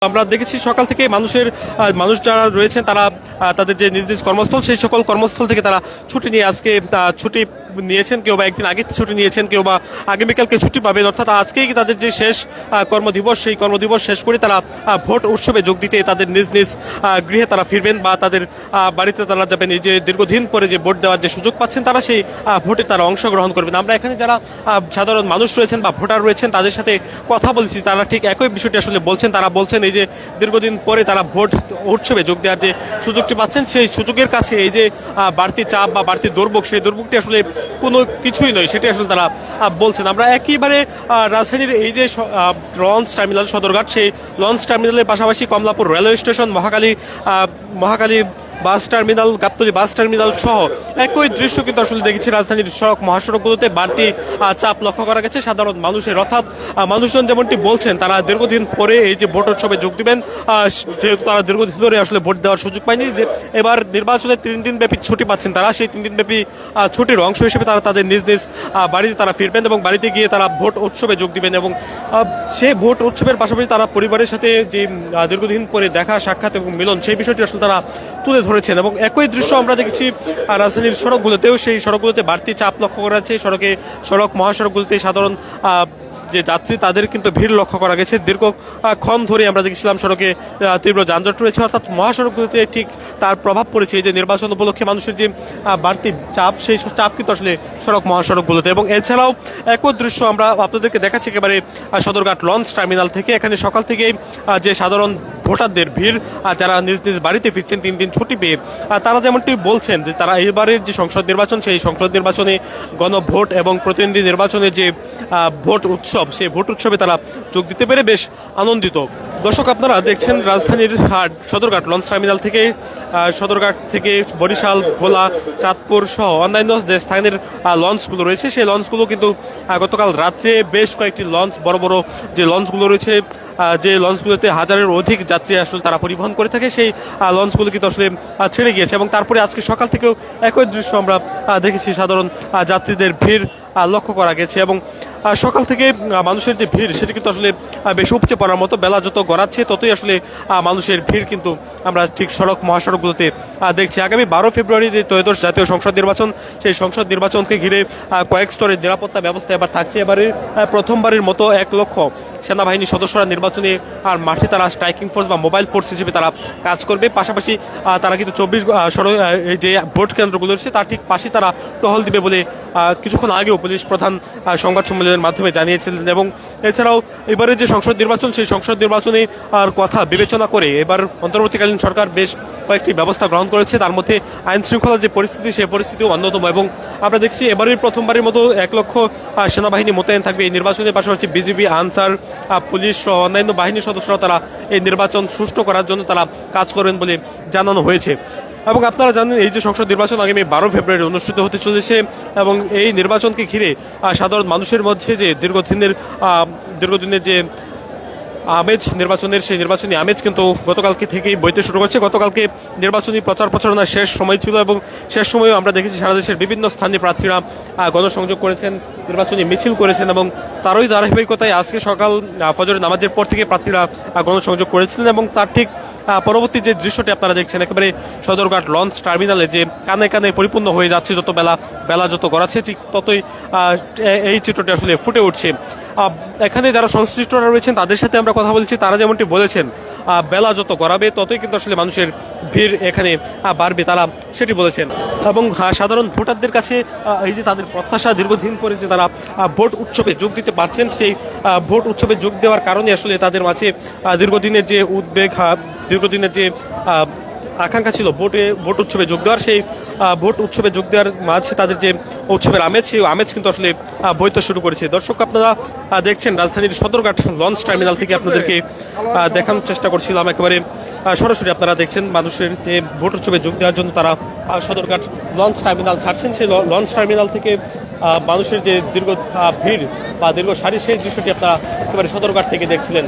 আমরা দেখেছি সকাল থেকে মানুষ যারা রয়েছেন তারা তাদের যে নিজ নিজ কর্মস্থল সেই সকল কর্মস্থল থেকে তারা ছুটি নিয়ে আজকে ছুটি নিয়েছেন, কেউ বা একদিন আগে ছুটি নিয়েছেন, কেউ বা আগামীকালকে ছুটি পাবেন। অর্থাৎ আজকেই তাদের যে শেষ কর্মদিবস, সেই কর্মদিবস শেষ করে তারা ভোট উৎসবে যোগ দিতে তাদের নিজ নিজ গৃহে তারা ফিরবেন বা তাদের বাড়িতে তারা যাবেন। এই যে দীর্ঘদিন পরে যে ভোট দেওয়ার যে সুযোগ পাচ্ছেন তারা সেই ভোটে তারা অংশগ্রহণ করবেন। আমরা এখানে যারা সাধারণ মানুষ রয়েছেন বা ভোটার রয়েছেন তাদের সাথে কথা বলছি, তারা ঠিক একই বিষয়টি আসলে বলছেন। তারা বলছেন এই যে দীর্ঘদিন পরে তারা ভোট উৎসবে যোগ দেওয়ার যে সুযোগটি পাচ্ছেন, সেই সুযোগের কাছে এই যে বাড়তি চাপ বা বাড়তি দুর্ভোগ, সেই দুর্ভোগটি আসলে কোনো কিছুই নয়, সেটি আসলে তারা বলছেন। আমরা একেবারে রাজধানীর এই যে লঞ্চ টার্মিনাল সদরঘাট, সেই লঞ্চ টার্মিনালের পাশাপাশি Kamalapur railway station, Mohakhali bus terminal, Gabtoli bus terminal সহ একই দৃশ্য কিন্তু আসলে দেখেছি রাজধানীর সড়ক মহাসড়কগুলোতে বাড়তি চাপ লক্ষ্য করা গেছে সাধারণ মানুষের। অর্থাৎ মানুষজন যেমনটি বলছেন তারা দীর্ঘদিন পরে এই যে ভোট উৎসবে যোগ দিবেন, যেহেতু তারা দীর্ঘদিন ধরে আসলে ভোট দেওয়ার সুযোগ পায়নি, যে এবার নির্বাচনে 3 দিন ব্যাপী ছুটি পাচ্ছেন তারা, সেই 3 দিন ব্যাপী ছুটির অংশ হিসেবে তারা তাদের নিজ নিজ বাড়িতে তারা ফিরবেন এবং বাড়িতে গিয়ে তারা ভোট উৎসবে যোগ দিবেন। এবং সেই ভোট উৎসবের পাশাপাশি তারা পরিবারের সাথে যে দীর্ঘদিন পরে দেখা সাক্ষাৎ এবং মিলন, সেই বিষয়টি আসলে তারা তুলে ধরেছেন। এবং একই দৃশ্য আমরা দেখেছি রাজধানীর সড়কগুলোতেও, সেই সড়কগুলোতে বাড়তি চাপ লক্ষ্য করা যাচ্ছে। সড়ক মহাসড়কগুলোতে সাধারণ যে যাত্রী তাদের কিন্তু ভিড় লক্ষ্য করা গেছে। দীর্ঘক্ষণ ধরে আমরা দেখছিলাম সড়কে তীব্র যানজট রয়েছে। অর্থাৎ মহাসড়কগুলোতে ঠিক তার প্রভাব পড়েছে এই যে নির্বাচন উপলক্ষে মানুষের যে বাড়তি চাপ, সেই চাপ কিন্তু আসলে সড়ক মহাসড়কগুলোতে। এবং এছাড়াও একই দৃশ্য আমরা আপনাদেরকে দেখাচ্ছি একেবারে সদরঘাট লঞ্চ টার্মিনাল থেকে। এখানে সকাল থেকেই যে সাধারণ ভোটারদের ভিড়, যারা নিজ নিজ বাড়িতে ফিরছেন 3 দিন ছুটি পেয়ে, তারা যেমনটি বলছেন যে তারা এবারের যে সংসদ নির্বাচন, সেই সংসদ নির্বাচনে গণভোট এবং প্রতিনিধি নির্বাচনে যে ভোট উৎসব, সেই ভোট উৎসবে তারা যোগ দিতে পেরে বেশ আনন্দিত। দর্শক, আপনারা দেখছেন রাজধানীর সদরঘাট লঞ্চ টার্মিনাল থেকে, সদরঘাট থেকে বরিশাল, ভোলা, চাঁদপুর সহ অন্যান্য যে স্থানের লঞ্চগুলো রয়েছে, সেই লঞ্চগুলো কিন্তু গতকাল রাত্রে বেশ কয়েকটি লঞ্চ, বড় বড় যে লঞ্চগুলো রয়েছে, যে লঞ্চগুলোতে হাজারের অধিক যাত্রী আসলে তারা পরিবহন করে থাকে, সেই লঞ্চগুলো কিন্তু আসলে ছেড়ে গিয়েছে। এবং তারপরে আজকে সকাল থেকেও একই দৃশ্য আমরা দেখেছি, সাধারণ যাত্রীদের ভিড় লক্ষ্য করা গেছে। এবং সকাল থেকে মানুষের যে ভিড়, সেটি কিন্তু আসলে বেশ উপচে পড়ার মতো। বেলা যত গড়াচ্ছে ততই আসলে মানুষের ভিড় কিন্তু আমরা ঠিক সড়ক মহাসড়কগুলোতে দেখছি। আগামী 12 ফেব্রুয়ারি যে ত্রয়োদশ জাতীয় সংসদ নির্বাচন, সেই সংসদ নির্বাচনকে ঘিরে কয়েক স্তরের নিরাপত্তা ব্যবস্থা এবার থাকছে। এবারে প্রথমবারের মতো 1 লক্ষ সেনাবাহিনী সদস্যরা নির্বাচনে আর মাঠে তারা স্ট্রাইকিং ফোর্স বা মোবাইল ফোর্স হিসেবে তারা কাজ করবে। পাশাপাশি তারা কিন্তু 24 যে ভোট কেন্দ্রগুলো রয়েছে তার ঠিক পাশে তারা টহল দিবে বলে কিছুক্ষণ আগেও পুলিশ প্রধান সংবাদ সম্মেলনের মাধ্যমে জানিয়েছিলেন। এবং এছাড়াও এবারে যে সংসদ নির্বাচন, সেই সংসদ নির্বাচনে আর কথা বিবেচনা করে এবার অন্তর্বর্তীকালীন সরকার বেশ কয়েকটি ব্যবস্থা গ্রহণ করেছে। তার মধ্যে আইন শৃঙ্খলার যে পরিস্থিতি, সেই পরিস্থিতিও অন্যতম। এবং আমরা দেখছি এবারের প্রথমবারের মতো 1 লক্ষ সেনাবাহিনী মোতায়েন থাকবে এই নির্বাচনের। পাশাপাশি বিজিবি, আনসার, পুলিশ সহ অন্যান্য বাহিনীর সদস্যরা তারা এই নির্বাচন সুষ্ঠু করার জন্য তারা কাজ করবেন বলে জানানো হয়েছে। এবং আপনারা জানেন এই যে সংসদ নির্বাচন আগামী 12 ফেব্রুয়ারি অনুষ্ঠিত হতে চলেছে। এবং এই নির্বাচনকে ঘিরে সাধারণ মানুষের মধ্যে যে দীর্ঘদিনের যে আমেজ নির্বাচনের, সেই নির্বাচনী আমেজ কিন্তু গতকালকে থেকেই বইতে শুরু করছে। গতকালকে নির্বাচনী প্রচার প্রচারণার শেষ সময় ছিল এবং শেষ সময়েও আমরা দেখেছি সারা দেশের বিভিন্ন স্থানে প্রার্থীরা গণসংযোগ করেছেন, নির্বাচনী মিছিল করেছেন। এবং তারই ধারাবাহিকতায় আজকে সকাল ফজরের নামাজের পর থেকে প্রার্থীরা গণসংযোগ করেছিলেন। এবং তার ঠিক পরবর্তী যে দৃশ্যটি আপনারা দেখছেন, একেবারে সদরঘাট লঞ্চ টার্মিনালে যে কানে কানে পরিপূর্ণ হয়ে যাচ্ছে, যত বেলা যত গড়াচ্ছে ঠিক ততই এই চিত্রটি আসলে ফুটে উঠছে। এখানে যারা সংশ্লিষ্টরা রয়েছেন তাদের সাথে আমরা কথা বলছি, তারা যেমনটি বলেছেন বেলা যত গড়াবে ততই কিন্তু আসলে মানুষের ভিড় এখানে বাড়বে, তারা সেটি বলেছেন। এবং সাধারণ ভোটারদের কাছে এই যে তাদের প্রত্যাশা, দীর্ঘদিন পরে যে তারা ভোট উৎসবে যোগ দিতে পারছেন, সেই ভোট উৎসবে যোগ দেওয়ার কারণে আসলে তাদের মাঝে দীর্ঘদিনের যে উদ্বেগ, দীর্ঘদিনের যে আকাঙ্ক্ষা ছিল ভোট উৎসবে যোগ দেওয়ার, সেই ভোট উৎসবে যোগ দেওয়ার মাঝে তাদের যে উৎসবের আমেজ, সেই আমেজ কিন্তু আসলে বইতে শুরু করেছে। দর্শক, আপনারা দেখছেন রাজধানীর সদরঘাট লঞ্চ টার্মিনাল থেকে আপনাদেরকে দেখানোর চেষ্টা করছিলাম। একেবারে সরাসরি আপনারা দেখছেন মানুষের যে ভোট উৎসবে যোগ দেওয়ার জন্য তারা সদরঘাট লঞ্চ টার্মিনাল ছাড়ছেন। সেই লঞ্চ টার্মিনাল থেকে মানুষের যে দীর্ঘ ভিড় বা দীর্ঘ সারি, সেই দৃশ্যটি আপনারা একেবারে সদরঘাট থেকে দেখছিলেন।